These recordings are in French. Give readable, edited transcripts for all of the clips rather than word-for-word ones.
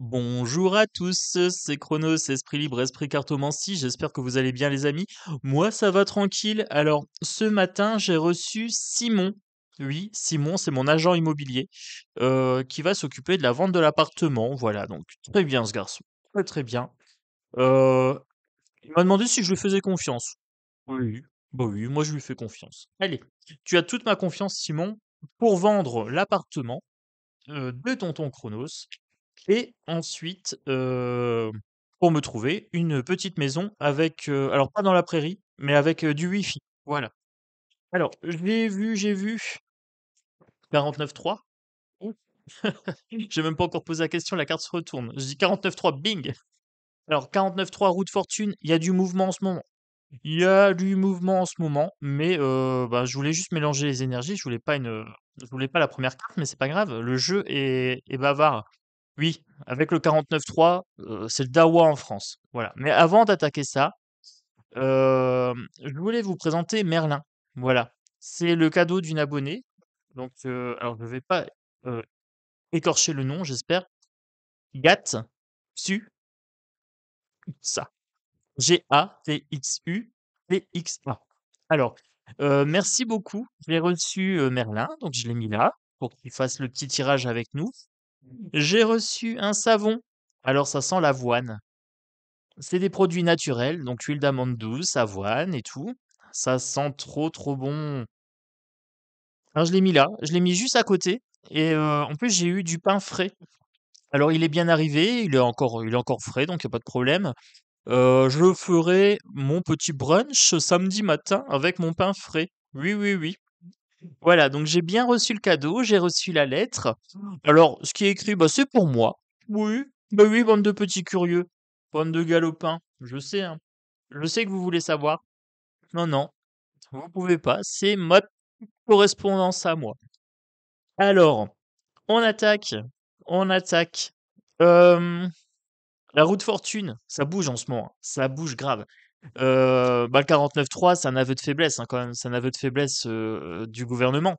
Bonjour à tous, c'est Chronos, Esprit Libre, Esprit Cartomancie, j'espère que vous allez bien les amis. Moi ça va tranquille. Alors ce matin j'ai reçu Simon. Oui, Simon, c'est mon agent immobilier qui va s'occuper de la vente de l'appartement. Voilà, donc très bien ce garçon. Très très bien. Euh, il m'a demandé si je lui faisais confiance. Oui, bah oui, moi je lui fais confiance. Allez, tu as toute ma confiance Simon pour vendre l'appartement de tonton Chronos. Et ensuite, pour me trouver une petite maison avec, alors pas dans la prairie, mais avec, du wifi. Voilà. Alors, j'ai vu 49.3. Ouh. J'ai même pas encore posé la question, la carte se retourne. Je dis 49.3, bing! Alors 49.3 route Fortune, il y a du mouvement en ce moment. Il y a du mouvement en ce moment, mais bah, je voulais juste mélanger les énergies. Je voulais pas la première carte, mais c'est pas grave. Le jeu est bavard. Oui, avec le 49.3, c'est le Dawa en France. Voilà. Mais avant d'attaquer ça, je voulais vous présenter Merlin. Voilà. C'est le cadeau d'une abonnée. Donc, alors je vais pas euh, écorcher le nom, j'espère. Gat Su ça. Gatxuptxa. Alors, merci beaucoup. J'ai reçu Merlin, donc je l'ai mis là pour qu'il fasse le petit tirage avec nous. J'ai reçu un savon. Alors, ça sent l'avoine. C'est des produits naturels, donc huile d'amande douce, avoine et tout. Ça sent trop trop bon. Alors, je l'ai mis là, je l'ai mis juste à côté. Et en plus, j'ai eu du pain frais. Alors, il est bien arrivé, il est encore frais, donc il n'y a pas de problème. Je ferai mon petit brunch samedi matin avec mon pain frais. Oui, oui, oui. Voilà, donc j'ai bien reçu le cadeau, j'ai reçu la lettre. Alors, ce qui est écrit, bah, c'est pour moi. Oui, bah oui, bande de petits curieux. Bande de galopins. Je sais, hein. Je sais que vous voulez savoir. Non, non, vous pouvez pas. C'est ma correspondance à moi. Alors, on attaque. On attaque. Euh, la route fortune, ça bouge en ce moment, hein. Ça bouge grave. Bah, le 49.3, c'est un aveu de faiblesse, hein, quand même. C'est un aveu de faiblesse du gouvernement.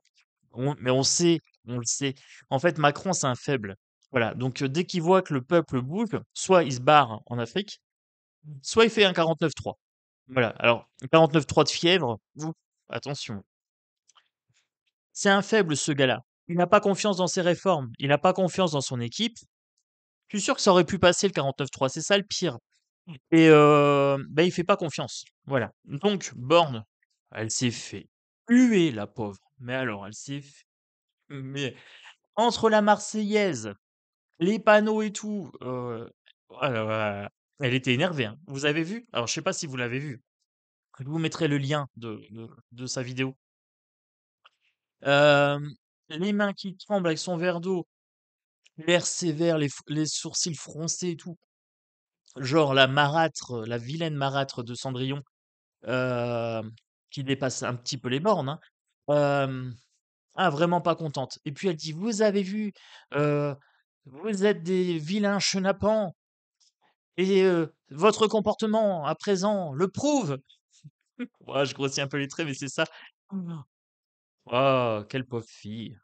Mais on sait, on le sait. En fait, Macron, c'est un faible. Voilà. Donc, dès qu'il voit que le peuple bouge, soit il se barre en Afrique, soit il fait un 49.3. Voilà. Alors, 49.3 de fièvre, ouf, attention. C'est un faible, ce gars-là. Il n'a pas confiance dans ses réformes. Il n'a pas confiance dans son équipe. Je suis sûr que ça aurait pu passer le 49.3. C'est ça le pire. Et bah, il fait pas confiance. Voilà. Donc, Borne, elle s'est fait huer, la pauvre. Mais alors, elle s'est fait... Mais entre la Marseillaise, les panneaux et tout, oh là là, elle était énervée, hein. Vous avez vu? Alors, je sais pas si vous l'avez vu. Je vous mettrai le lien de sa vidéo. Hem, les mains qui tremblent avec son verre d'eau, l'air sévère, les sourcils froncés et tout. Genre la marâtre, la vilaine marâtre de Cendrillon, qui dépasse un petit peu les bornes, hein. Hem, ah vraiment pas contente. Et puis elle dit: «Vous avez vu, heu, vous êtes des vilains chenapans et votre comportement à présent le prouve». Ouais, je grossis un peu les traits, mais c'est ça. Oh, quelle pauvre fille,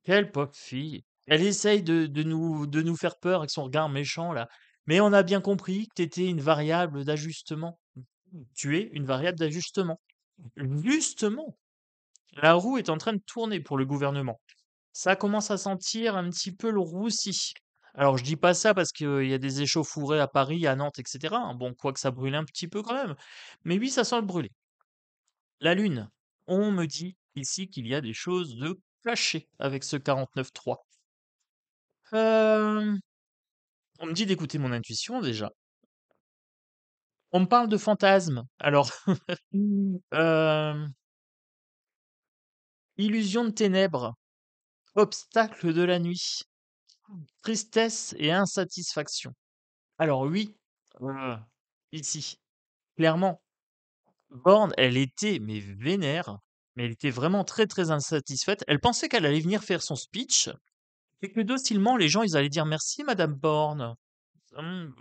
quelle pauvre fille. Elle essaye de nous faire peur avec son regard méchant là. Mais on a bien compris que tu étais une variable d'ajustement. Tu es une variable d'ajustement. Justement, la roue est en train de tourner pour le gouvernement. Ça commence à sentir un petit peu le roussi. Alors je dis pas ça parce qu'il y a des échauffourées à Paris, à Nantes, etc., hein. Bon, quoique ça brûle un petit peu quand même. Mais oui, ça sent le brûler. La Lune. On me dit ici qu'il y a des choses de cachées avec ce 49.3. Euh, on me dit d'écouter mon intuition déjà. On me parle de fantasmes. Alors, euh, illusion de ténèbres, obstacle de la nuit, tristesse et insatisfaction. Alors oui, heu, ici, clairement, Borne, elle était mais vénère, mais elle était vraiment très, très insatisfaite. Elle pensait qu'elle allait venir faire son speech et que docilement les gens, ils allaient dire: «Merci madame Borne.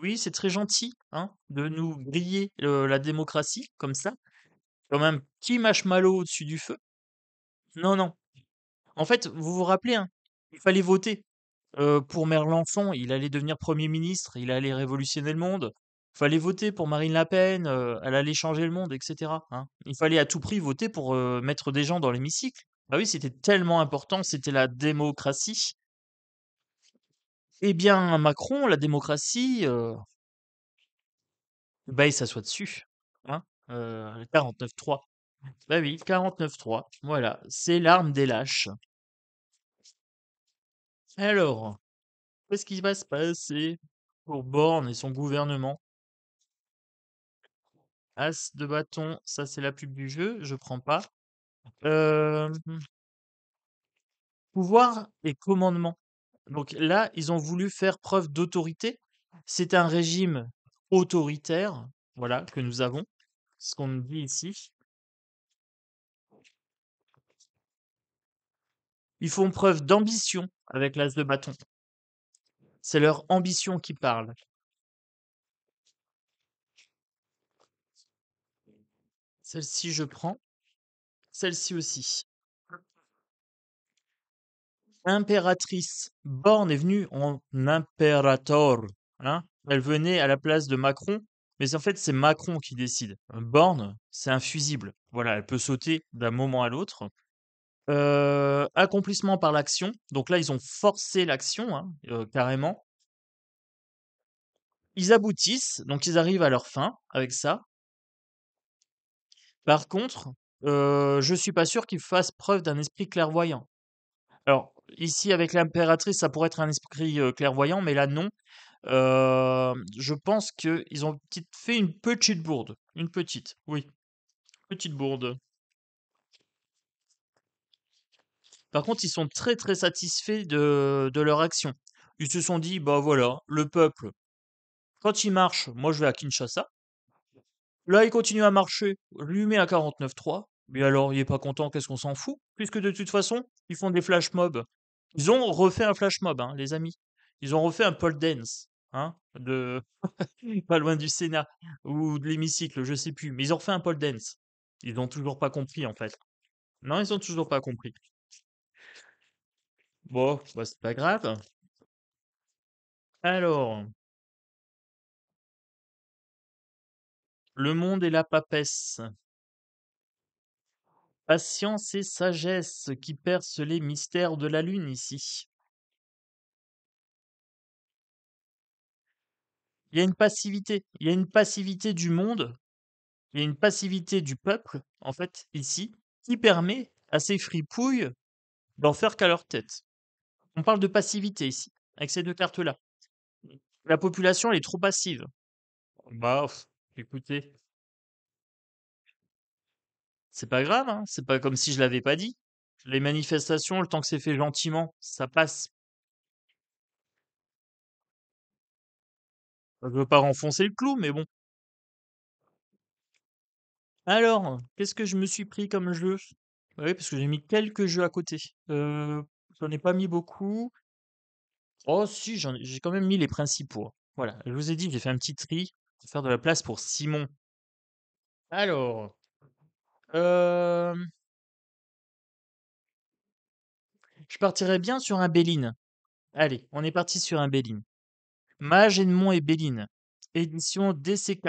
Oui, c'est très gentil, hein, de nous griller, la démocratie comme ça, comme un petit marshmallow au-dessus du feu». Non, non. En fait, vous vous rappelez, hein, il fallait voter. Pour Merlançon, il allait devenir Premier ministre, il allait révolutionner le monde. Fallait voter pour Marine Le Pen, elle allait changer le monde et cetera, hein. Il fallait à tout prix voter pour, mettre des gens dans l'hémicycle. Bah oui, c'était tellement important, c'était la démocratie. Eh bien, Macron, la démocratie, bah, il s'assoit dessus, hein, 49-3. Bah oui, 49-3, voilà, c'est l'arme des lâches. Alors, qu'est-ce qui va se passer pour Borne et son gouvernement? As de bâton, ça c'est la pub du jeu, je prends pas. Hem, pouvoir et commandement. Donc là, ils ont voulu faire preuve d'autorité. C'est un régime autoritaire, voilà, que nous avons, ce qu'on nous dit ici. Ils font preuve d'ambition avec l'as de bâton. C'est leur ambition qui parle. Celle-ci, je prends. Celle-ci aussi. Impératrice. Borne est venue en imperator, hein. Elle venait à la place de Macron, mais en fait, c'est Macron qui décide. Borne, c'est un fusible. Voilà, elle peut sauter d'un moment à l'autre. Accomplissement par l'action. Donc là, ils ont forcé l'action, hein, carrément. Ils aboutissent, donc ils arrivent à leur fin avec ça. Par contre, je suis pas sûr qu'ils fassent preuve d'un esprit clairvoyant. Alors, ici, avec l'impératrice, ça pourrait être un esprit clairvoyant, mais là, non. Je pense qu'ils ont fait une petite bourde. Une petite, oui, petite bourde. Par contre, ils sont très très satisfaits de leur action. Ils se sont dit, bah voilà, le peuple, quand il marche, moi je vais à Kinshasa. Là, il continue à marcher, lui met à 49.3. Mais alors, il est pas content, qu'est-ce qu'on s'en fout? Puisque de toute façon, ils font des flash mobs. Ils ont refait un flash mob, hein, les amis. Ils ont refait un pole dance, hein, pas loin du Sénat ou de l'hémicycle, je sais plus. Mais ils ont refait un pole dance. Ils ont toujours pas compris, en fait. Non, ils ont toujours pas compris. Bon, bah, c'est pas grave. Alors, le monde et la papesse. Patience et sagesse qui percent les mystères de la lune ici. Il y a une passivité du monde, il y a une passivité du peuple, en fait, ici, qui permet à ces fripouilles d'en faire qu'à leur tête. On parle de passivité ici, avec ces deux cartes-là. La population, elle est trop passive. Bah, écoutez, c'est pas grave, hein, c'est pas comme si je l'avais pas dit. Les manifestations, le temps que c'est fait gentiment, ça passe. Je veux pas renfoncer le clou, mais bon. Alors, qu'est-ce que je me suis pris comme jeu? Oui, parce que j'ai mis quelques jeux à côté. J'en ai pas mis beaucoup. Oh si, j'ai quand même mis les principaux. Voilà, je vous ai dit, j'ai fait un petit tri pour faire de la place pour Simon. Alors, hem, je partirais bien sur un Béline. Allez, on est parti sur un Béline. Mage, Edmond et Béline. Édition DCK.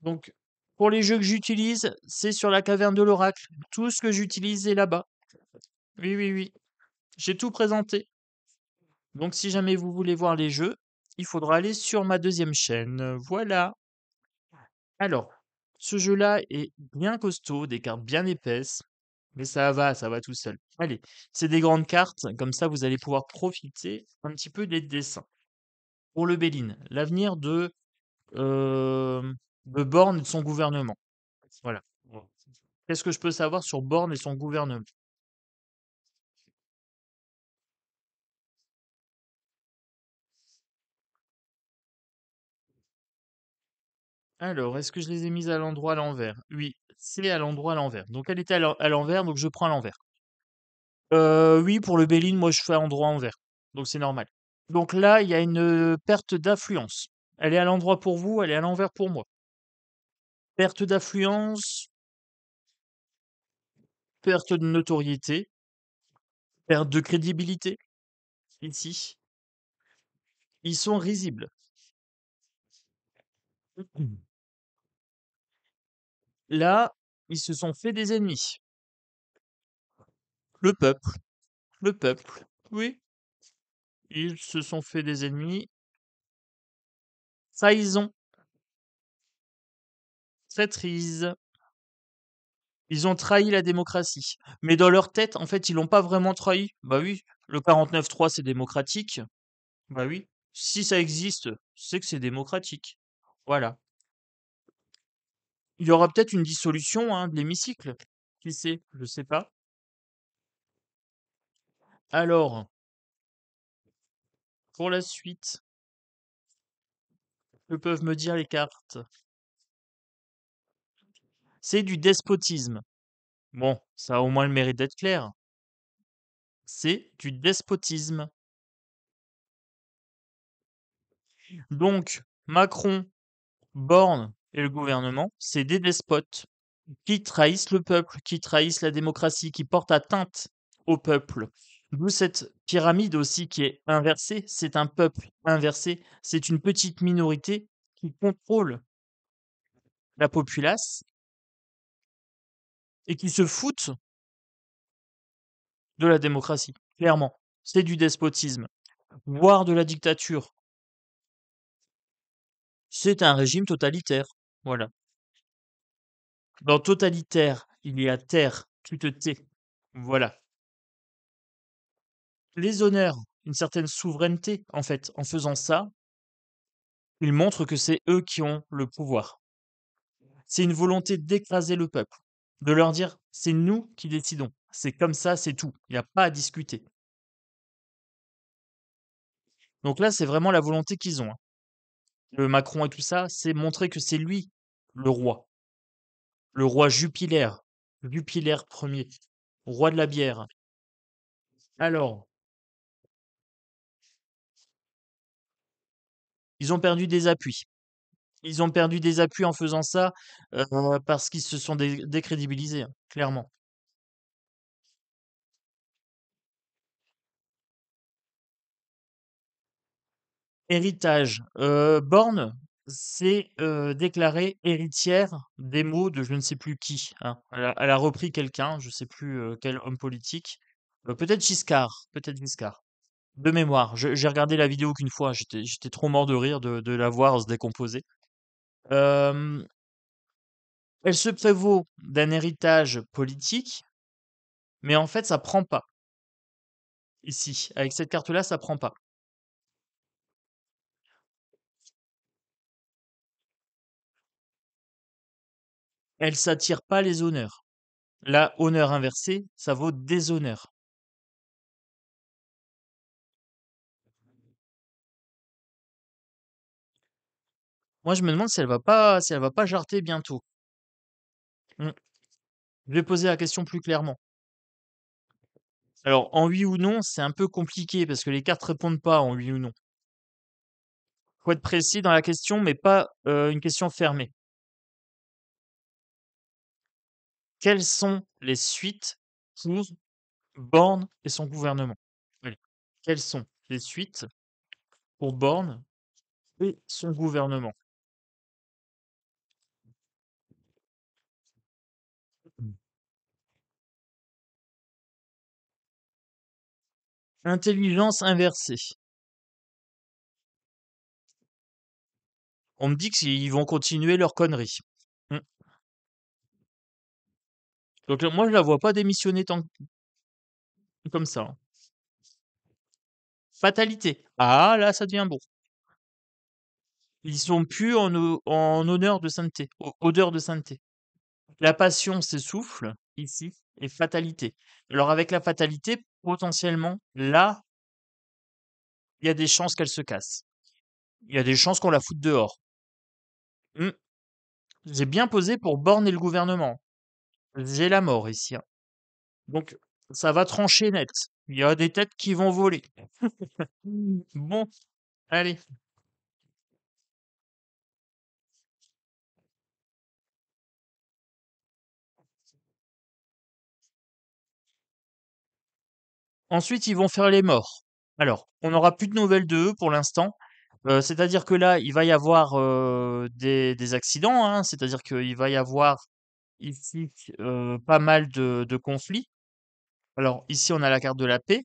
Donc, pour les jeux que j'utilise, c'est sur la caverne de l'oracle. Tout ce que j'utilise est là-bas. Oui, oui, oui. J'ai tout présenté. Donc, si jamais vous voulez voir les jeux, il faudra aller sur ma deuxième chaîne. Voilà. Alors, ce jeu-là est bien costaud, des cartes bien épaisses, mais ça va tout seul. Allez, c'est des grandes cartes, comme ça vous allez pouvoir profiter un petit peu des dessins. Pour le Béline, l'avenir de Borne et de son gouvernement. Voilà. Bon. Qu'est-ce que je peux savoir sur Borne et son gouvernement? Alors, est-ce que je les ai mises à l'endroit à l'envers? Oui, c'est à l'endroit à l'envers. Donc elle était à l'envers, donc je prends à l'envers. Oui, pour le Béline, moi je fais à l'endroit envers. Donc c'est normal. Donc là, il y a une perte d'affluence. Elle est à l'endroit pour vous, elle est à l'envers pour moi. Perte d'affluence, perte de notoriété, perte de crédibilité. ici, ils sont risibles. Là, ils se sont fait des ennemis. Le peuple, le peuple. Oui, ils se sont fait des ennemis. Trahison, traîtrise. Ils ont trahi la démocratie. Mais dans leur tête, en fait, ils l'ont pas vraiment trahi. Bah oui, le 49-3, c'est démocratique. Bah oui. Si ça existe, c'est que c'est démocratique. Voilà. Il y aura peut-être une dissolution, hein, de l'hémicycle. Qui sait? Je sais pas. Alors, pour la suite, que peuvent me dire les cartes? C'est du despotisme. Bon, ça a au moins le mérite d'être clair. C'est du despotisme. Donc, Macron, Borne et le gouvernement, c'est des despotes qui trahissent le peuple, qui trahissent la démocratie, qui portent atteinte au peuple. D'où cette pyramide aussi qui est inversée. C'est un peuple inversé. C'est une petite minorité qui contrôle la populace et qui se foutent de la démocratie. Clairement, c'est du despotisme, voire de la dictature. C'est un régime totalitaire. Voilà. Dans totalitaire, il y a terre, tu te tais. Voilà. Les honneurs, une certaine souveraineté, en fait. En faisant ça, ils montrent que c'est eux qui ont le pouvoir. C'est une volonté d'écraser le peuple, de leur dire c'est nous qui décidons. C'est comme ça, c'est tout. Il n'y a pas à discuter. Donc là, c'est vraiment la volonté qu'ils ont, hein. Le Macron et tout ça, c'est montrer que c'est lui le roi Jupiler, Jupiler premier, roi de la bière. Alors, ils ont perdu des appuis. Ils ont perdu des appuis en faisant ça parce qu'ils se sont décrédibilisés, hein, clairement. Héritage. Borne s'est déclarée héritière des mots de je ne sais plus qui, hein. Elle a repris quelqu'un, je sais plus quel homme politique. Peut-être Giscard, peut-être Giscard. De mémoire. J'ai regardé la vidéo qu'une fois, j'étais trop mort de rire de la voir se décomposer. Euh, Elle se prévaut d'un héritage politique, mais en fait, ça prend pas. Ici, avec cette carte-là, ça prend pas. Elle s'attire pas les honneurs. Là, honneur inversé, ça vaut déshonneur. Moi, je me demande si elle va pas jarter bientôt. Hmm. Je vais poser la question plus clairement. Alors, en oui ou non, c'est un peu compliqué parce que les cartes répondent pas en oui ou non. Faut être précis dans la question, mais pas une question fermée. Quelles sont les suites pour Borne et son gouvernement? Allez. Quelles sont les suites pour Borne et son gouvernement? Intelligence inversée. On me dit qu'ils vont continuer leur connerie. Hmm. Donc moi, je la vois pas démissionner tant comme ça, hein. Fatalité. Ah là, ça devient bon. Ils sont plus en honneur de sainteté, odeur de sainteté. La passion s'essouffle ici et fatalité. Alors avec la fatalité, potentiellement, là, il y a des chances qu'elle se casse. Il y a des chances qu'on la foute dehors. Hmm. J'ai bien posé pour borner le gouvernement. J'ai la mort ici, hein. Donc ça va trancher net. Il y a des têtes qui vont voler. Bon, allez. Ensuite, ils vont faire les morts. Alors, on n'aura plus de nouvelles de eux pour l'instant. C'est-à-dire que là, il va y avoir, des accidents, hein, c'est-à-dire qu'il va y avoir ici, pas mal de conflits. Alors ici, on a la carte de la paix.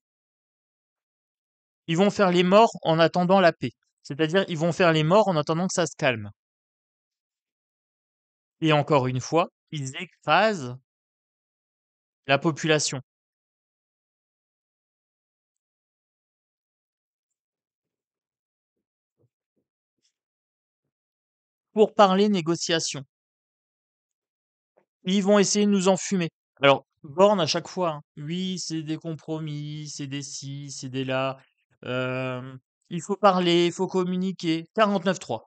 Ils vont faire les morts en attendant la paix. C'est-à-dire, ils vont faire les morts en attendant que ça se calme. Et encore une fois, ils écrasent la population. Pour parler négociation, ils vont essayer de nous enfumer. Alors, Borne à chaque fois, hein, oui, c'est des compromis, c'est des ci, c'est des là. Il faut parler, il faut communiquer. 49.3.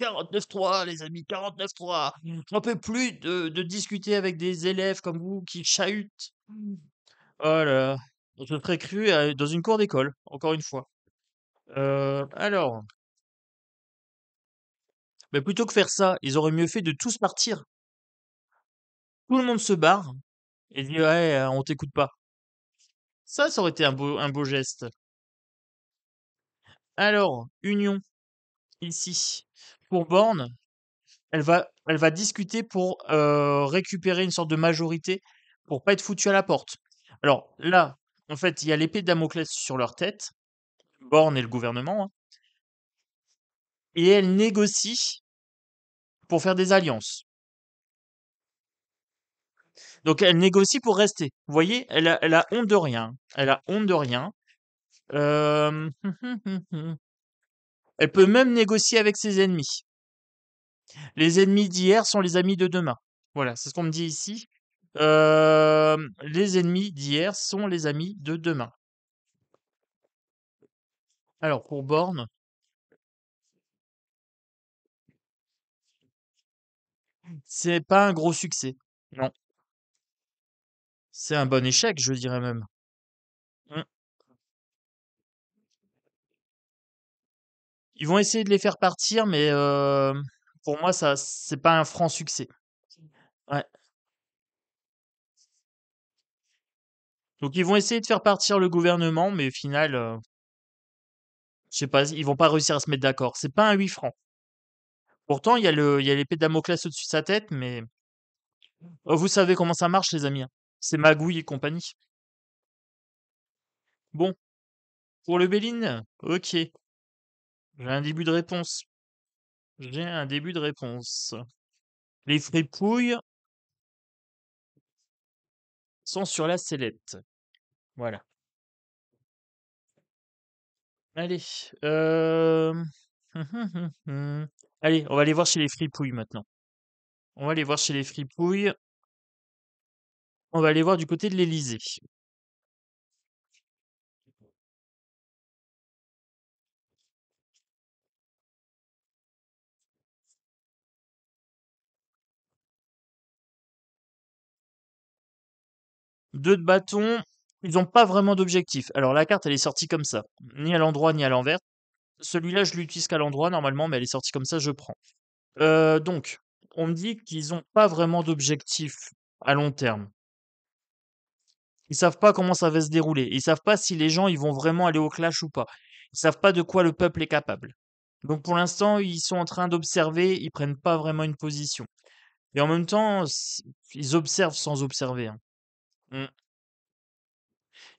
49.3, les amis, 49.3. J'en peux plus de discuter avec des élèves comme vous qui chahutent. Oh là là. Je me serais cru dans une cour d'école, encore une fois. Alors, mais plutôt que faire ça, ils auraient mieux fait de tous partir. Tout le monde se barre et dit ouais, on t'écoute pas. Ça aurait été un beau geste. Alors, Union, ici. Pour Borne, elle va discuter pour récupérer une sorte de majorité pour pas être foutu à la porte. Alors là, en fait, il y a l'épée de Damoclès sur leur tête, Borne et le gouvernement, hein, et elle négocie pour faire des alliances. Donc elle négocie pour rester. Vous voyez, elle a honte de rien. Elle a honte de rien. Euh, Elle peut même négocier avec ses ennemis. Les ennemis d'hier sont les amis de demain. Voilà, c'est ce qu'on me dit ici. Les ennemis d'hier sont les amis de demain. Alors, pour Borne, c'est pas un gros succès. Non, c'est un bon échec, je dirais même. Mm. Ils vont essayer de les faire partir, mais pour moi, ça, c'est pas un franc succès. Ouais. Donc, ils vont essayer de faire partir le gouvernement, mais au final, je sais pas, ils vont pas réussir à se mettre d'accord. C'est pas un 8 francs. Pourtant, il y a l'épée de Damoclès au-dessus de sa tête, mais vous savez comment ça marche, les amis, hein. C'est Magouille et compagnie. Bon, pour le Béline, ok. J'ai un début de réponse. J'ai un début de réponse. Les fripouilles sont sur la sellette. Voilà. Allez. Allez, on va aller voir chez les fripouilles maintenant. On va aller voir chez les fripouilles. On va aller voir du côté de l'Élysée. Deux de bâton. Ils n'ont pas vraiment d'objectif. Alors la carte, elle est sortie comme ça. Ni à l'endroit, ni à l'envers. Celui-là, je l'utilise qu'à l'endroit normalement, mais elle est sortie comme ça, je prends. Donc, on me dit qu'ils ont pas vraiment d'objectif à long terme. Ils savent pas comment ça va se dérouler. Ils savent pas si les gens ils vont vraiment aller au clash ou pas. Ils savent pas de quoi le peuple est capable. Donc pour l'instant, ils sont en train d'observer, ils prennent pas vraiment une position. Et en même temps, ils observent sans observer, hein. Mm.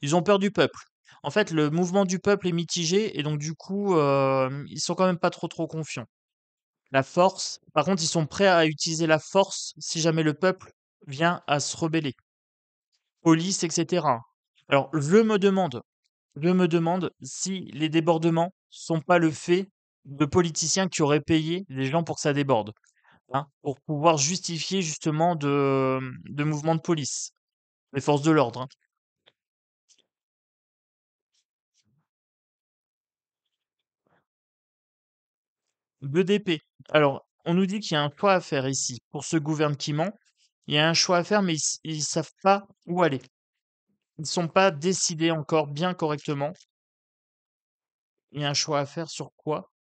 Ils ont peur du peuple. En fait, le mouvement du peuple est mitigé et donc du coup, ils sont quand même pas trop confiants. La force, par contre, ils sont prêts à utiliser la force si jamais le peuple vient à se rebeller. Police, etc. Alors, je me demande si les débordements sont pas le fait de politiciens qui auraient payé les gens pour que ça déborde, hein, pour pouvoir justifier justement de mouvements de police, les forces de l'ordre, hein. Deux d'épée. Alors, on nous dit qu'il y a un choix à faire ici. Pour ce gouverne qui ment, il y a un choix à faire, mais ils savent pas où aller. Ils ne sont pas décidés encore bien correctement. Il y a un choix à faire sur quoi?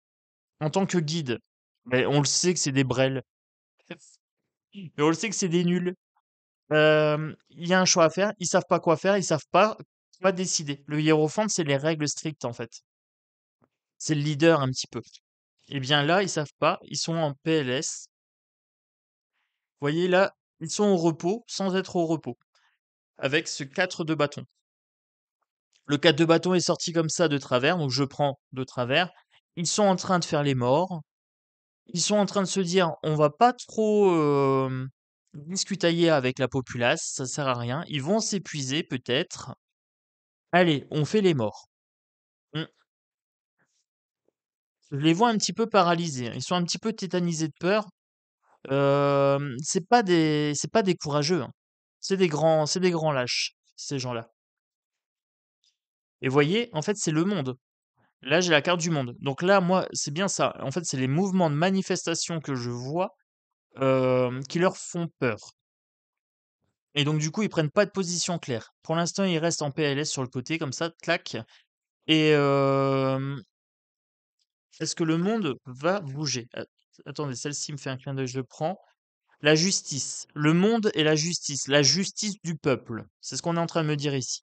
En tant que guide, mais on le sait que c'est des brels. Mais on le sait que c'est des nuls. Il y a un choix à faire, ils savent pas quoi faire, ils savent pas pas décider. Le hiérophante, c'est les règles strictes, en fait. C'est le leader un petit peu. Eh bien là, ils savent pas, ils sont en PLS. Vous voyez là, ils sont au repos sans être au repos, avec ce 4 de bâton. Le 4 de bâton est sorti comme ça de travers, donc je prends de travers. Ils sont en train de faire les morts. Ils sont en train de se dire, on va pas trop discutailler avec la populace, ça sert à rien. Ils vont s'épuiser peut-être. Allez, on fait les morts. On- Je les vois un petit peu paralysés, hein. Ils sont un petit peu tétanisés de peur. C'est pas des courageux, hein. C'est des grands lâches, ces gens-là. Et voyez, en fait, c'est le monde. Là, j'ai la carte du monde. Donc là, moi, c'est bien ça. En fait, c'est les mouvements de manifestation que je vois qui leur font peur. Et donc, du coup, ils prennent pas de position claire. Pour l'instant, ils restent en PLS sur le côté, comme ça, clac. Et est-ce que le monde va bouger? Attendez, celle-ci me fait un clin d'œil, je le prends. La justice. Le monde et la justice. La justice du peuple. C'est ce qu'on est en train de me dire ici.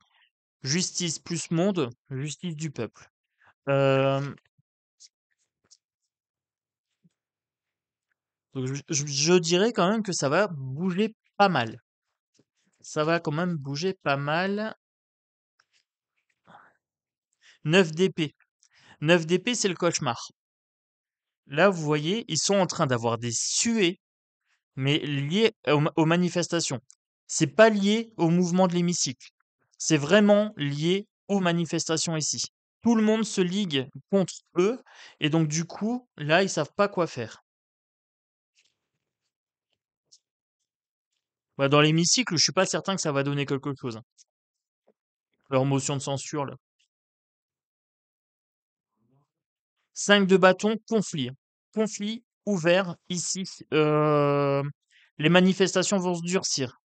Justice plus monde, justice du peuple. Euh, donc je dirais quand même que ça va bouger pas mal. Ça va quand même bouger pas mal. 9 d'épée. 9 d'épée, c'est le cauchemar. Là, vous voyez, ils sont en train d'avoir des suées, mais liées aux manifestations. C'est pas lié au mouvement de l'hémicycle. C'est vraiment lié aux manifestations ici. Tout le monde se ligue contre eux, et donc du coup, là, ils savent pas quoi faire. Bah, dans l'hémicycle, je suis pas certain que ça va donner quelque chose, hein. Leur motion de censure, là. 5 de bâton, conflit, hein. Conflit ouvert ici. Les manifestations vont se durcir.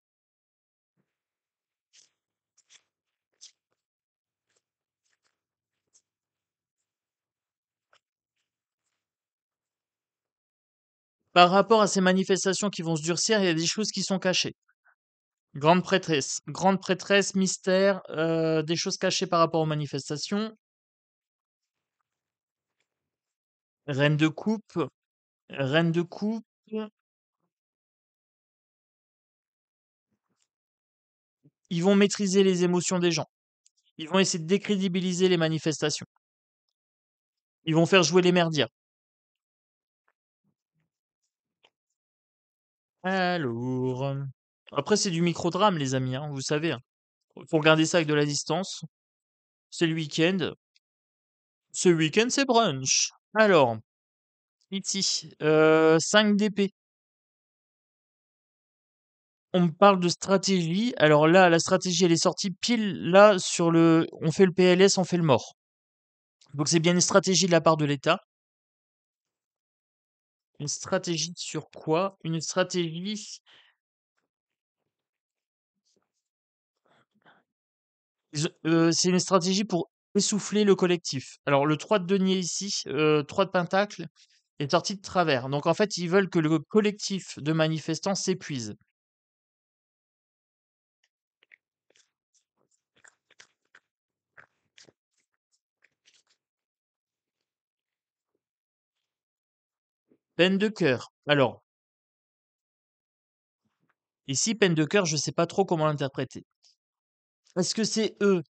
Par rapport à ces manifestations qui vont se durcir, il y a des choses qui sont cachées. Grande prêtresse, mystère, des choses cachées par rapport aux manifestations. Reine de coupe, reine de coupe. Ils vont maîtriser les émotions des gens. Ils vont essayer de décrédibiliser les manifestations. Ils vont faire jouer les merdias. Alors, après c'est du microdrame les amis, hein, vous savez, hein. Faut regarder ça avec de la distance. C'est le week-end. Ce week-end, c'est brunch. Alors, ici, 5 d'épée. On me parle de stratégie. Alors là, la stratégie, elle est sortie pile là sur le. On fait le PLS, on fait le mort. Donc c'est bien une stratégie de la part de l'État. Une stratégie sur quoi? Une stratégie. C'est une stratégie pour essouffler le collectif. Alors le 3 de denier ici, 3 de pentacle, est sorti de travers. Donc en fait, ils veulent que le collectif de manifestants s'épuise. Peine de cœur. Alors, ici, peine de cœur, je ne sais pas trop comment l'interpréter. Est-ce que c'est eux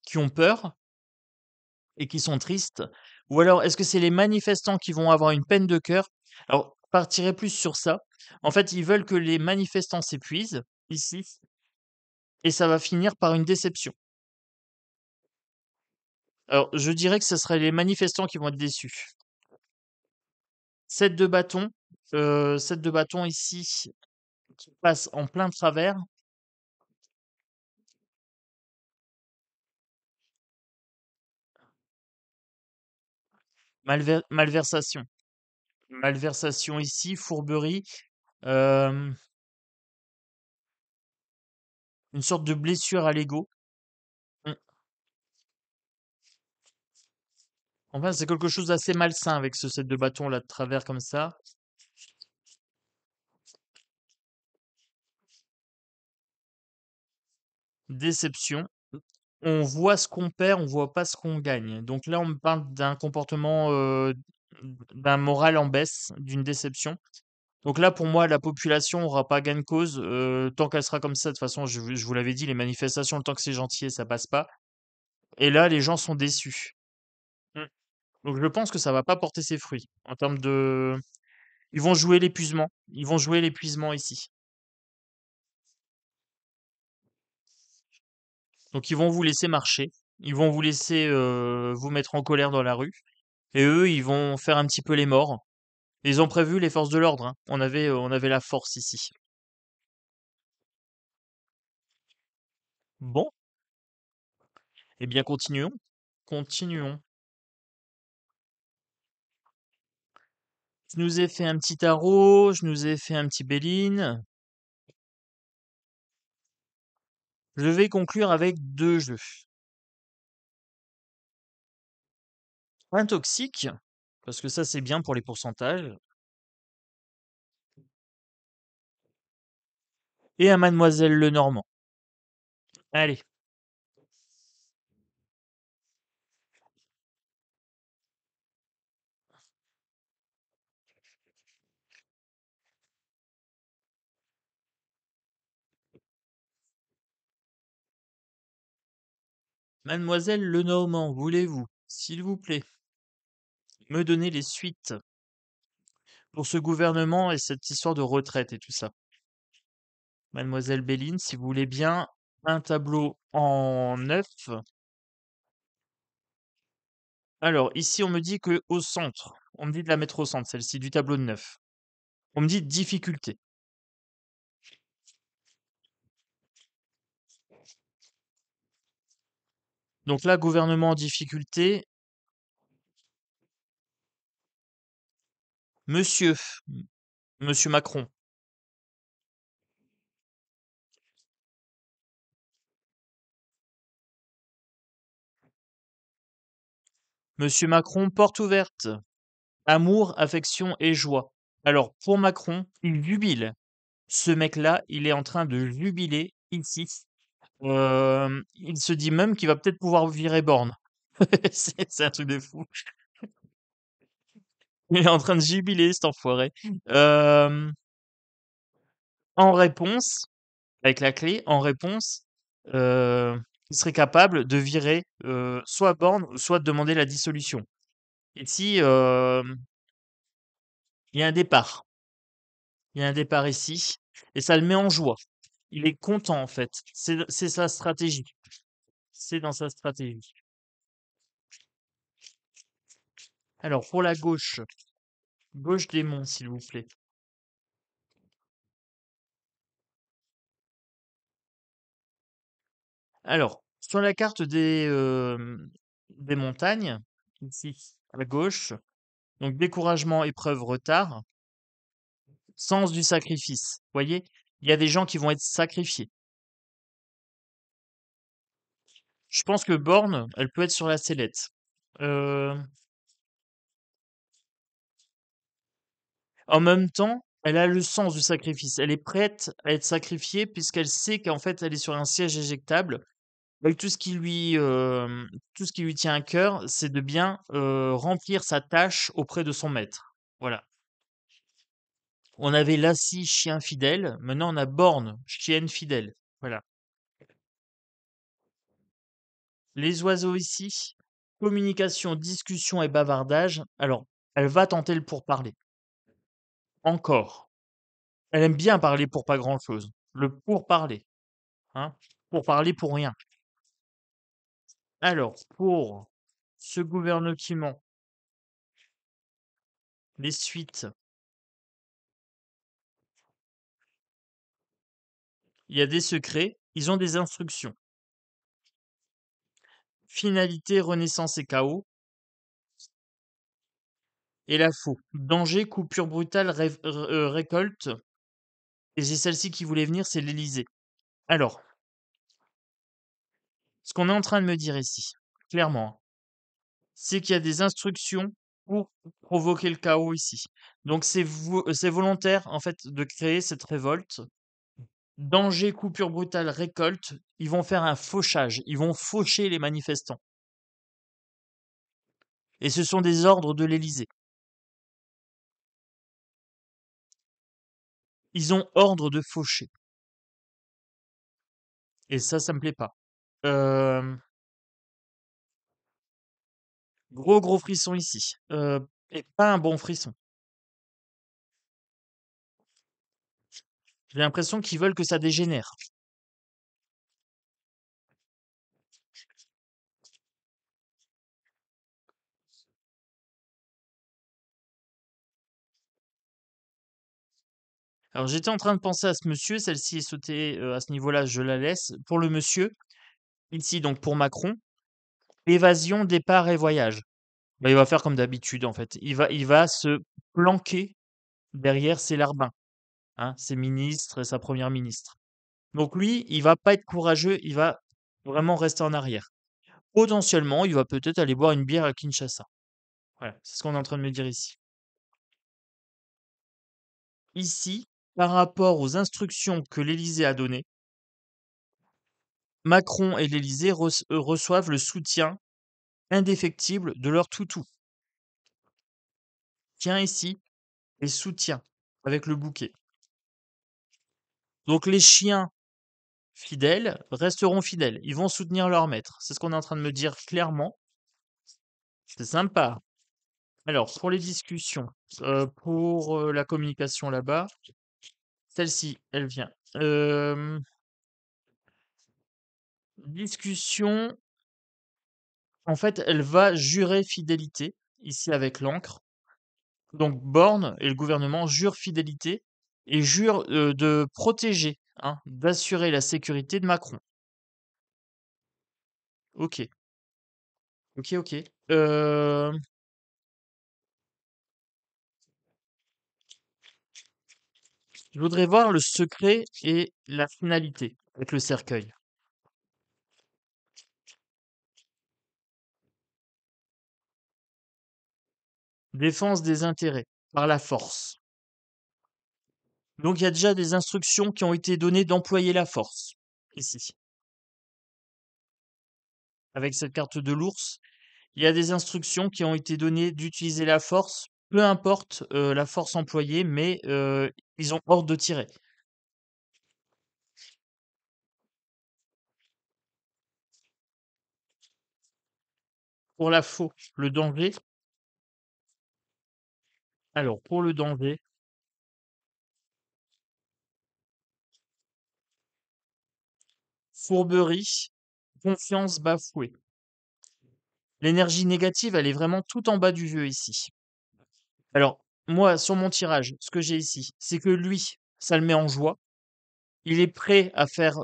qui ont peur et qui sont tristes? Ou alors est-ce que c'est les manifestants qui vont avoir une peine de cœur? Alors, je partirais plus sur ça. En fait, ils veulent que les manifestants s'épuisent, ici, et ça va finir par une déception. Alors, je dirais que ce serait les manifestants qui vont être déçus. 7 de bâton, 7 de bâton ici, qui passe en plein travers. Malversation. Malversation ici, fourberie, hem, une sorte de blessure à l'ego. Mmh. Enfin, c'est quelque chose d'assez malsain avec ce 7 de bâton là de travers comme ça. déception. On voit ce qu'on perd, on voit pas ce qu'on gagne. Donc là, on me parle d'un comportement, d'un moral en baisse, d'une déception. Donc là, pour moi, la population aura pas gain de cause, tant qu'elle sera comme ça. De toute façon, je vous l'avais dit, les manifestations, le temps que c'est gentil, ça passe pas. Et là, les gens sont déçus. Mmh. Donc je pense que ça va pas porter ses fruits en termes de ils vont jouer l'épuisement. Ils vont jouer l'épuisement ici. Donc ils vont vous laisser marcher. Ils vont vous laisser, vous mettre en colère dans la rue. Et eux, ils vont faire un petit peu les morts. Ils ont prévu les forces de l'ordre, hein. On avait la force ici. Bon, eh bien continuons. Continuons. Je nous ai fait un petit tarot, je nous ai fait un petit Béline. Je vais conclure avec 2 jeux. Un toxique, parce que ça c'est bien pour les pourcentages, et un Mademoiselle Lenormand. Allez, Mademoiselle Lenormand, voulez-vous, s'il vous plaît, me donner les suites pour ce gouvernement et cette histoire de retraite et tout ça? Mademoiselle Béline, si vous voulez bien, un tableau en neuf. Alors, ici, on me dit que au centre, on me dit de la mettre au centre, celle-ci, du tableau de 9. On me dit difficulté. Donc là, gouvernement en difficulté, monsieur, monsieur Macron. Monsieur Macron, porte ouverte. Amour, affection et joie. Alors, pour Macron, il jubile. Ce mec-là, il est en train de jubiler ici. Il se dit même qu'il va peut-être pouvoir virer Borne. C'est un truc de fou. Il est en train de jubiler, cet enfoiré. Euh, En réponse, avec la clé, en réponse, il serait capable de virer soit Borne, soit de demander la dissolution. Ici, il y a un départ. Il y a un départ ici, et ça le met en joie. Il est content, en fait. C'est sa stratégie. C'est dans sa stratégie. Alors, pour la gauche, gauche démon, s'il vous plaît. Alors, sur la carte des montagnes, ici, à gauche, donc découragement, épreuve, retard, sens du sacrifice. Vous voyez, il y a des gens qui vont être sacrifiés. Je pense que Borne, elle peut être sur la sellette. Euh, En même temps, elle a le sens du sacrifice. Elle est prête à être sacrifiée puisqu'elle sait qu'en fait, elle est sur un siège éjectable. Donc tout ce qui lui tient à cœur, c'est de bien remplir sa tâche auprès de son maître. Voilà. On avait Lassie, chien fidèle. Maintenant, on a Borne, chienne fidèle. Voilà. Les oiseaux ici, communication, discussion et bavardage. Alors, elle va tenter le pourparler. Encore. Elle aime bien parler pour pas grand-chose. Le pourparler. Hein? Pour parler pour rien. Alors, pour ce gouvernement, les suites, il y a des secrets, ils ont des instructions. Finalité, renaissance et chaos. Et la faux. Danger, coupure brutale, récolte. Et j'ai celle-ci qui voulait venir, c'est l'Élysée. Alors, ce qu'on est en train de me dire ici, clairement, hein, c'est qu'il y a des instructions pour provoquer le chaos ici. Donc c'est volontaire en fait de créer cette révolte Danger, coupure brutale, récolte, ils vont faire un fauchage, ils vont faucher les manifestants. Et ce sont des ordres de l'Élysée. Ils ont ordre de faucher. Et ça me plaît pas. Euh, gros frisson ici. Et pas un bon frisson. J'ai l'impression qu'ils veulent que ça dégénère. Alors j'étais en train de penser à ce monsieur, celle-ci est sautée à ce niveau-là, je la laisse. Pour le monsieur, ici donc pour Macron, évasion, départ et voyage. Bah, il va faire comme d'habitude en fait. Il va se planquer derrière ses larbins, hein, ses ministres et sa première ministre. Donc lui, il va pas être courageux, il va vraiment rester en arrière. Potentiellement, il va peut-être aller boire une bière à Kinshasa. Voilà, c'est ce qu'on est en train de me dire ici. Ici, par rapport aux instructions que l'Élysée a données, Macron et l'Élysée reçoivent le soutien indéfectible de leur toutou. Tiens ici, les soutiens avec le bouquet. Donc les chiens fidèles resteront fidèles. Ils vont soutenir leur maître. C'est ce qu'on est en train de me dire clairement. C'est sympa. Alors, pour les discussions, pour la communication là-bas, celle-ci, elle vient. Discussion, en fait, elle va jurer fidélité, ici avec l'encre. Donc Borne et le gouvernement jurent fidélité et jurent de protéger, hein, d'assurer la sécurité de Macron. Ok, ok. Je voudrais voir le secret et la finalité avec le cercueil. Défense des intérêts par la force. Donc il y a déjà des instructions qui ont été données d'employer la force ici. Avec cette carte de l'ours, il y a des instructions qui ont été données d'utiliser la force, peu importe la force employée, mais ils ont ordre de tirer. Pour la faux, le danger. Alors pour le danger, fourberie, confiance bafouée. L'énergie négative, elle est vraiment tout en bas du jeu ici. Alors, moi, sur mon tirage, ce que j'ai ici, c'est que lui, ça le met en joie. Il est prêt à faire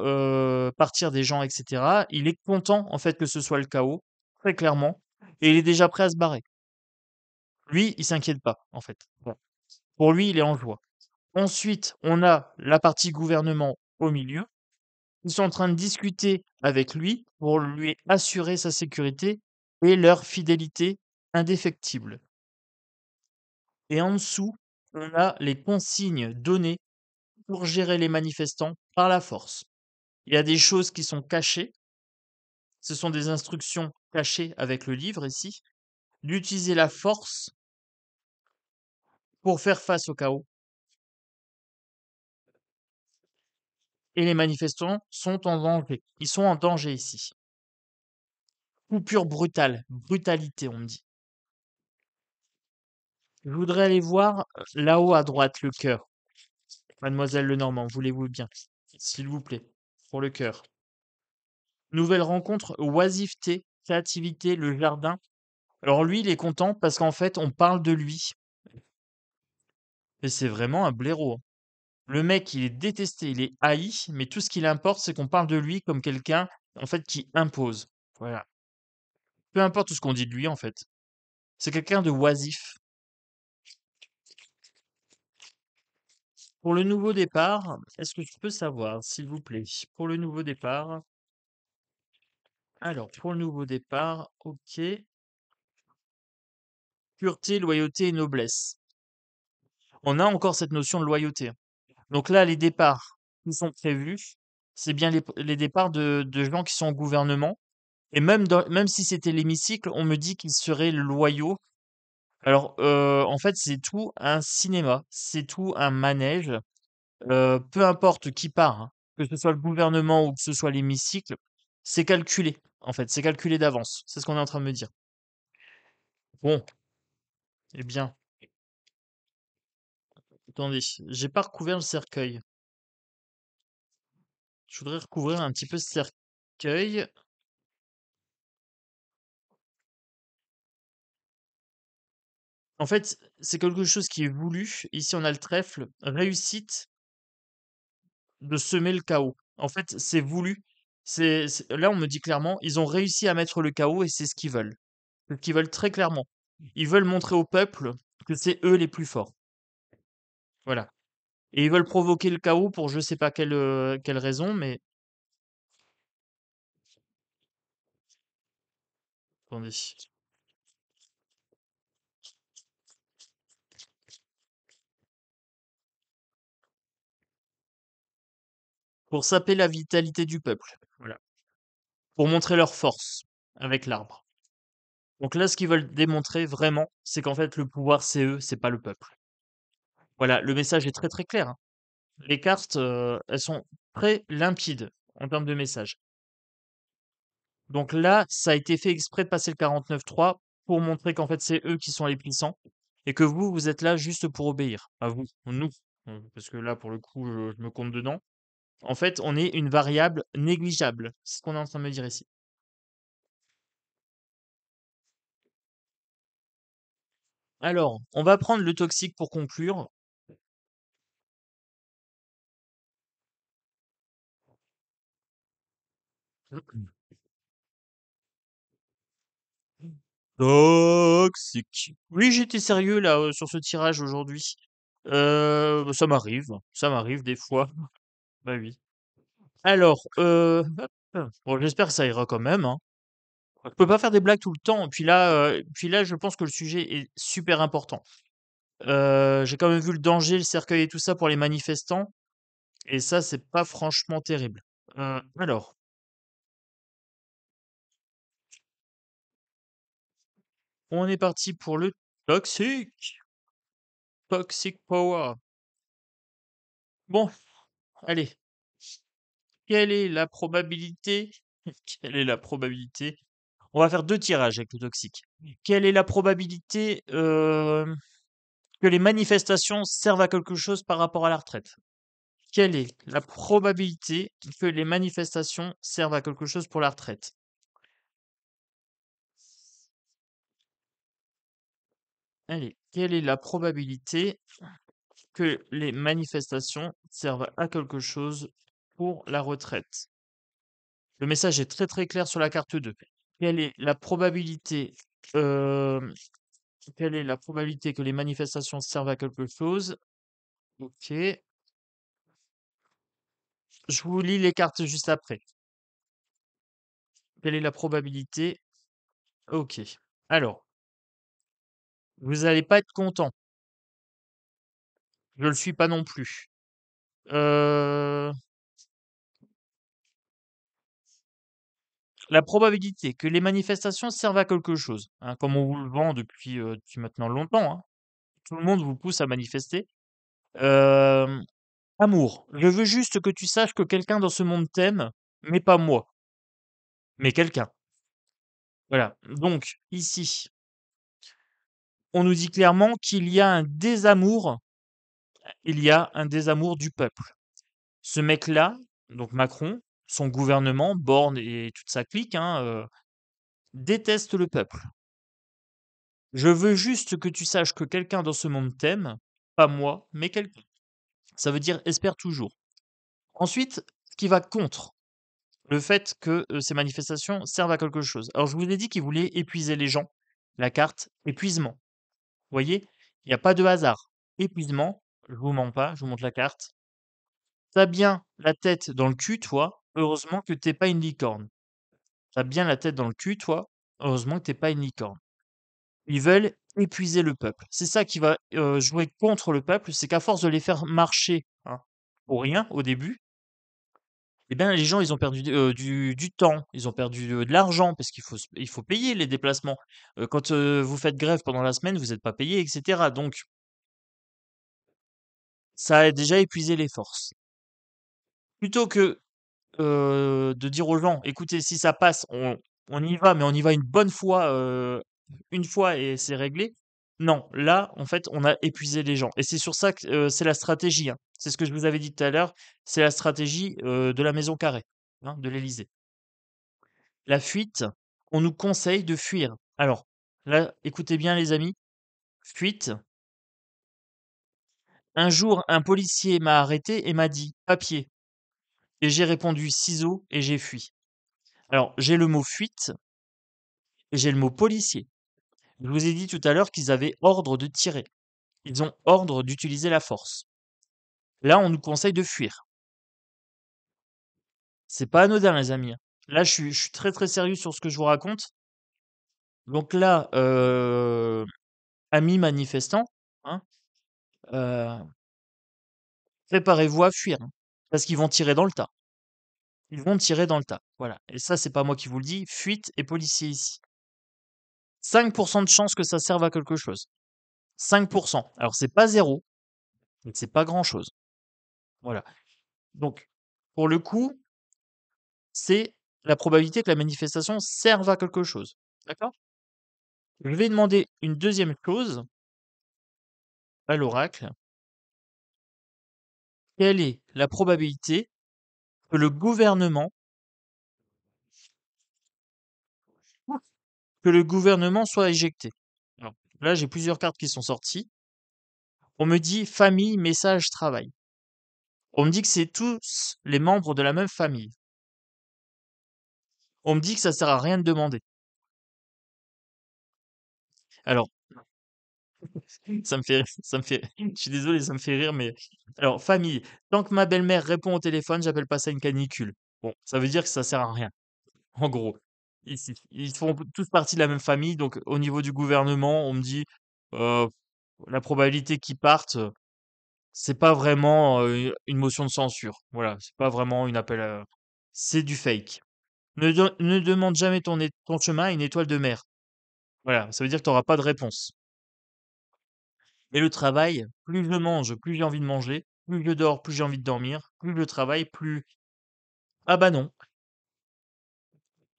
partir des gens, etc. Il est content, en fait, que ce soit le chaos, très clairement. Et il est déjà prêt à se barrer. Lui, il s'inquiète pas, en fait. Bon. Pour lui, il est en joie. Ensuite, on a la partie gouvernement au milieu. Ils sont en train de discuter avec lui pour lui assurer sa sécurité et leur fidélité indéfectible. Et en dessous, on a les consignes données pour gérer les manifestants par la force. Il y a des choses qui sont cachées, ce sont des instructions cachées avec le livre ici, d'utiliser la force pour faire face au chaos. Et les manifestants sont en danger. Ils sont en danger ici. Coupure brutale, brutalité, on me dit. Je voudrais aller voir là-haut à droite le cœur. Mademoiselle Lenormand, voulez-vous bien? S'il vous plaît, pour le cœur. Nouvelle rencontre, oisiveté, créativité, le jardin. Alors lui, il est content parce qu'en fait, on parle de lui. Et c'est vraiment un blaireau, hein. Le mec, il est détesté, il est haï, mais tout ce qui l'importe, c'est qu'on parle de lui comme quelqu'un, en fait, qui impose. Voilà. Peu importe tout ce qu'on dit de lui, en fait. C'est quelqu'un de oisif. Pour le nouveau départ, est-ce que je peux savoir, s'il vous plaît, pour le nouveau départ, alors, pour le nouveau départ, ok, pureté, loyauté et noblesse. On a encore cette notion de loyauté. Donc là, les départs, qui sont prévus, c'est bien les départs de gens qui sont au gouvernement et même si c'était l'hémicycle, on me dit qu'ils seraient loyaux. Alors, en fait, c'est tout un cinéma, c'est tout un manège, peu importe qui part, hein, que ce soit le gouvernement ou que ce soit l'hémicycle, c'est calculé, en fait, c'est calculé d'avance. C'est ce qu'on est en train de me dire. Bon, eh bien, attendez, j'ai pas recouvert le cercueil. Je voudrais recouvrir un petit peu ce cercueil. En fait, c'est quelque chose qui est voulu. Ici, on a le trèfle, réussite de semer le chaos. En fait, c'est voulu. Là, on me dit clairement, ils ont réussi à mettre le chaos et c'est ce qu'ils veulent. Ce qu'ils veulent très clairement. Ils veulent montrer au peuple que c'est eux les plus forts. Voilà. Et ils veulent provoquer le chaos pour je sais pas quelle raison, mais attendez. Pour saper la vitalité du peuple. Voilà. Pour montrer leur force avec l'arbre. Donc là, ce qu'ils veulent démontrer vraiment, c'est qu'en fait, le pouvoir, c'est eux, c'est pas le peuple. Voilà, le message est très très clair, hein. Les cartes, elles sont très limpides en termes de message. Donc là, ça a été fait exprès de passer le 49.3 pour montrer qu'en fait, c'est eux qui sont les puissants et que vous, vous êtes là juste pour obéir. Pas vous, nous, parce que là, pour le coup, je me compte dedans. En fait, on est une variable négligeable. C'est ce qu'on est en train de me dire ici. Alors, on va prendre le toxique pour conclure. Toxique. Oui, j'étais sérieux là sur ce tirage aujourd'hui. Ça m'arrive des fois. Bah oui. Alors, hop, bon, j'espère que ça ira quand même, hein. Je peux pas faire des blagues tout le temps. Puis là, je pense que le sujet est super important. J'ai quand même vu le danger, le cercueil et tout ça pour les manifestants, et ça, c'est pas franchement terrible. Alors, on est parti pour le toxique, toxic power. Bon, allez. Quelle est la probabilité quelle est la probabilité on va faire 2 tirages avec le toxique. Quelle est la probabilité, que les manifestations servent à quelque chose par rapport à la retraite? Quelle est la probabilité que les manifestations servent à quelque chose pour la retraite? Allez, quelle est la probabilité que les manifestations servent à quelque chose pour la retraite? Le message est très, très clair sur la carte 2. Quelle est la probabilité, hem Quelle est la probabilité que les manifestations servent à quelque chose? OK. Je vous lis les cartes juste après. Quelle est la probabilité? OK. Alors, vous allez pas être content. Je le suis pas non plus. Heu, la probabilité que les manifestations servent à quelque chose, hein, comme on vous le vend depuis maintenant longtemps, hein. Tout le monde vous pousse à manifester. Hem, amour, je veux juste que tu saches que quelqu'un dans ce monde t'aime, mais pas moi, mais quelqu'un. Voilà. Donc ici, on nous dit clairement qu'il y a un désamour du peuple. Ce mec-là, donc Macron, son gouvernement, Borne et toute sa clique, hein, déteste le peuple. Je veux juste que tu saches que quelqu'un dans ce monde t'aime, pas moi, mais quelqu'un. Ça veut dire espère toujours. Ensuite, ce qui va contre le fait que ces manifestations servent à quelque chose. Alors, je vous ai dit qu'il voulait épuiser les gens. La carte épuisement. Vous voyez, il n'y a pas de hasard. Épuisement, je vous mens pas, je vous montre la carte. T'as bien la tête dans le cul, toi. Heureusement que t'es pas une licorne. T'as bien la tête dans le cul, toi. Heureusement que t'es pas une licorne. Ils veulent épuiser le peuple. C'est ça qui va jouer contre le peuple, c'est qu'à force de les faire marcher, hein, pour rien au début, Eh bien, les gens, ils ont perdu du temps, ils ont perdu, de l'argent parce qu'il faut payer les déplacements. Quand, vous faites grève pendant la semaine, vous êtes pas payé et cetera. Donc ça a déjà épuisé les forces. Plutôt que, de dire aux gens: «Écoutez, si ça passe, on y va, mais on y va une fois et c'est réglé». Non, là, en fait, on a épuisé les gens et c'est sur ça que, c'est la stratégie, hein. C'est ce que je vous avais dit tout à l'heure, c'est la stratégie, de la maison carrée, hein, de l'Élysée. La fuite, on nous conseille de fuir. Alors, là, écoutez bien les amis, fuite. Un jour, un policier m'a arrêté et m'a dit: «Papier», et j'ai répondu: «Ciseaux», et j'ai fui. Alors, j'ai le mot fuite et j'ai le mot policier. Je vous ai dit tout à l'heure qu'ils avaient ordre de tirer. Ils ont ordre d'utiliser la force. Là, on nous conseille de fuir. C'est pas anodin, les amis, hein. Là, je suis très, très sérieux sur ce que je vous raconte. Donc là, amis manifestants, hein, heu, préparez-vous à fuir, hein, parce qu'ils vont tirer dans le tas. Ils vont tirer dans le tas. Voilà. Et ça, c'est pas moi qui vous le dis. Fuite et policier ici. 5% de chance que ça serve à quelque chose. 5%. Alors, c'est pas zéro, mais c'est pas grand-chose. Voilà. Donc, pour le coup, c'est la probabilité que la manifestation serve à quelque chose. D'accord? Je vais demander une deuxième chose à l'oracle. Quelle est la probabilité que le gouvernement, soit éjecté? Alors, là, j'ai plusieurs cartes qui sont sorties. On me dit famille, message, travail. On me dit que c'est tous les membres de la même famille. On me dit que ça sert à rien de demander. Alors, je suis désolé, ça me fait rire, mais alors, famille, tant que ma belle-mère répond au téléphone, j'appelle pas ça une canicule. Bon, ça veut dire que ça sert à rien, en gros. Ils font tous partie de la même famille, donc au niveau du gouvernement, on me dit, euh, la probabilité qu'ils partent, c'est pas vraiment une motion de censure. Voilà, c'est pas vraiment une appel à... C'est du fake. Ne demande jamais ton chemin à une étoile de mer. Voilà, ça veut dire que tu auras pas de réponse. Et le travail, plus je mange, plus j'ai envie de manger, plus je dors, plus j'ai envie de dormir, plus je travaille, plus... Ah bah non.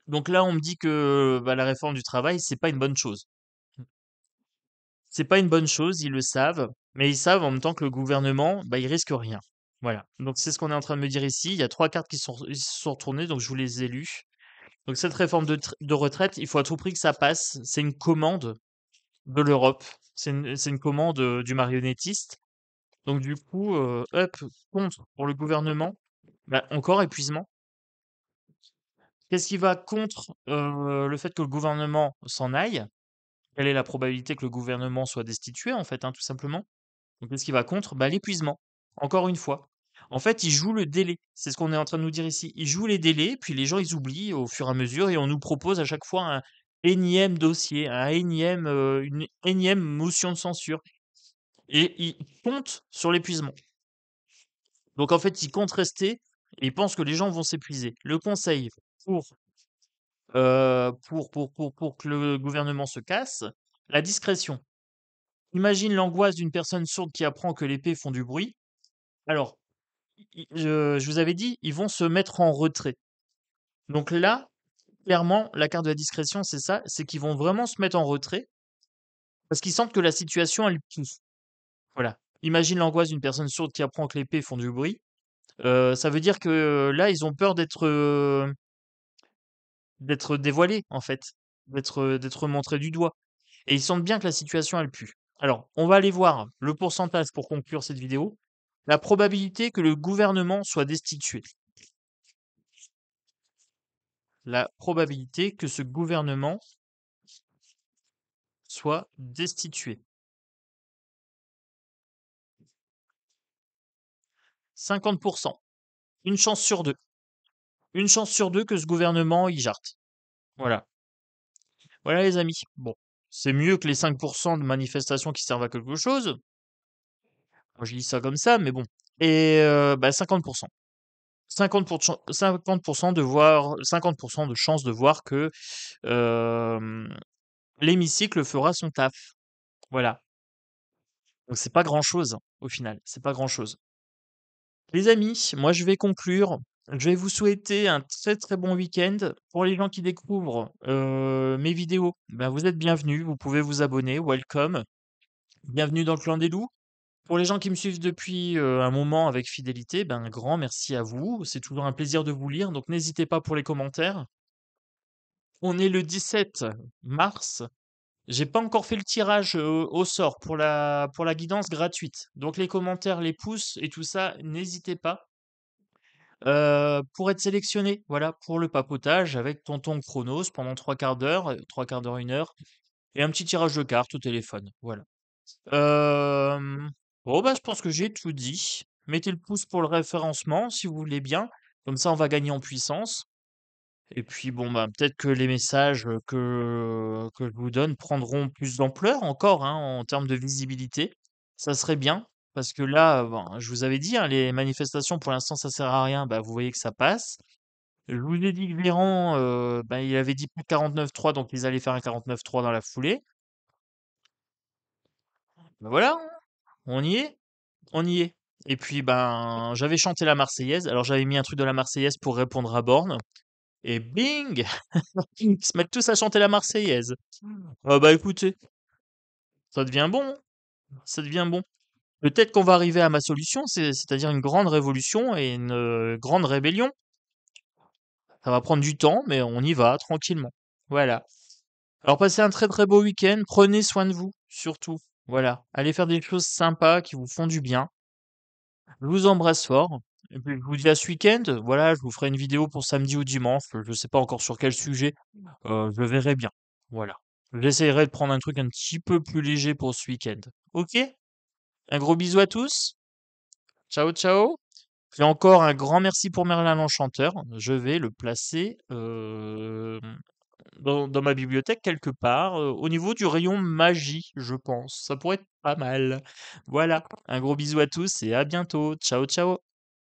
Donc là, on me dit que bah, la réforme du travail, c'est pas une bonne chose. C'est pas une bonne chose, ils le savent, mais ils savent en même temps que le gouvernement, bah, il risque rien. Voilà. Donc c'est ce qu'on est en train de me dire ici. Il y a trois cartes qui se sont retournées, donc je vous les ai lues. Donc cette réforme de retraite, il faut à tout prix que ça passe. C'est une commande de l'Europe. C'est une commande du marionnettiste. Donc du coup, hop, contre pour le gouvernement, bah, encore épuisement. Qu'est-ce qui va contre le fait que le gouvernement s'en aille? Quelle est la probabilité que le gouvernement soit destitué, en fait, hein, tout simplement? Donc qu'est-ce qui va contre? Bah, l'épuisement, encore une fois. En fait, ils jouent le délai. C'est ce qu'on est en train de nous dire ici. Ils jouent les délais, puis les gens, ils oublient au fur et à mesure et on nous propose à chaque fois un énième dossier, une énième motion de censure et ils comptent sur l'épuisement. Donc en fait, ils comptent rester et ils pensent que les gens vont s'épuiser. Le conseil pour, pour que le gouvernement se casse, la discrétion. Imagine l'angoisse d'une personne sourde qui apprend que les P font du bruit. Alors, je vous avais dit, ils vont se mettre en retrait. Donc là, clairement, la carte de la discrétion, c'est ça, c'est qu'ils vont vraiment se mettre en retrait parce qu'ils sentent que la situation, elle pousse. Voilà. Imagine l'angoisse d'une personne sourde qui apprend que les P font du bruit. Ça veut dire que là, ils ont peur d'être dévoilés, en fait, d'être montrés du doigt. Et ils sentent bien que la situation, elle pue. Alors, on va aller voir le pourcentage pour conclure cette vidéo. La probabilité que le gouvernement soit destitué. La probabilité que ce gouvernement soit destitué. 50%. Une chance sur deux. Une chance sur deux que ce gouvernement y jarte. Voilà. Voilà les amis. Bon, c'est mieux que les 5% de manifestations qui servent à quelque chose. Moi je dis ça comme ça, mais bon. Et bah 50%. 50% de voir 50% de chances de voir que, hem, l'hémicycle fera son taf. Voilà. Donc c'est pas grand-chose, au final, c'est pas grand-chose. Les amis, moi je vais conclure. Je vais vous souhaiter un très, très bon week-end. Pour les gens qui découvrent, mes vidéos, ben, vous êtes bienvenus, vous pouvez vous abonner, welcome. Bienvenue dans le clan des loups. Pour les gens qui me suivent depuis, un moment avec fidélité, ben, un grand merci à vous. C'est toujours un plaisir de vous lire, donc n'hésitez pas pour les commentaires. On est le 17 mars. J'ai pas encore fait le tirage, au sort pour la guidance gratuite. Donc les commentaires, les pouces et tout ça, n'hésitez pas, pour être sélectionné, voilà, pour le papotage avec tonton Chronos pendant 3/4 d'heure, 3/4 d'heure, 1 heure et un petit tirage de cartes au téléphone, voilà. Hem, bon, bah, je pense que j'ai tout dit. Mettez le pouce pour le référencement si vous voulez bien, comme ça on va gagner en puissance. Et puis bon, bah, peut-être que les messages, que je vous donne prendront plus d'ampleur encore, hein, en termes de visibilité. Ça serait bien, parce que là, ben, je vous avais dit, hein, les manifestations pour l'instant ça sert à rien, bah, vous voyez que ça passe. Je vous ai dit que Véran, bah, il avait dit plus de 49.3, donc ils allaient faire un 49.3 dans la foulée. Bah, voilà, hein, on y est, on y est. Et puis ben, j'avais chanté la Marseillaise, alors j'avais mis un truc de la Marseillaise pour répondre à Borne, et bing! Ils se mettent tous à chanter la Marseillaise. Ah bah écoutez, ça devient bon, hein, ça devient bon. Peut-être qu'on va arriver à ma solution, c'est-à-dire une grande révolution et une grande rébellion. Ça va prendre du temps, mais on y va tranquillement. Voilà. Alors passez un très très beau week-end, prenez soin de vous, surtout. Voilà. Allez faire des choses sympas qui vous font du bien. Je vous embrasse fort. Et puis je vous dis à ce week-end. Voilà, je vous ferai une vidéo pour samedi ou dimanche. Je sais pas encore sur quel sujet. Je verrai bien. Voilà. J'essaierai de prendre un truc un petit peu plus léger pour ce week-end. Ok? Un gros bisou à tous. Ciao, ciao. Et encore un grand merci pour Merlin l'Enchanteur. Je vais le placer dans ma bibliothèque quelque part, au niveau du rayon magie, je pense. Ça pourrait être pas mal. Voilà. Un gros bisou à tous et à bientôt. Ciao, ciao.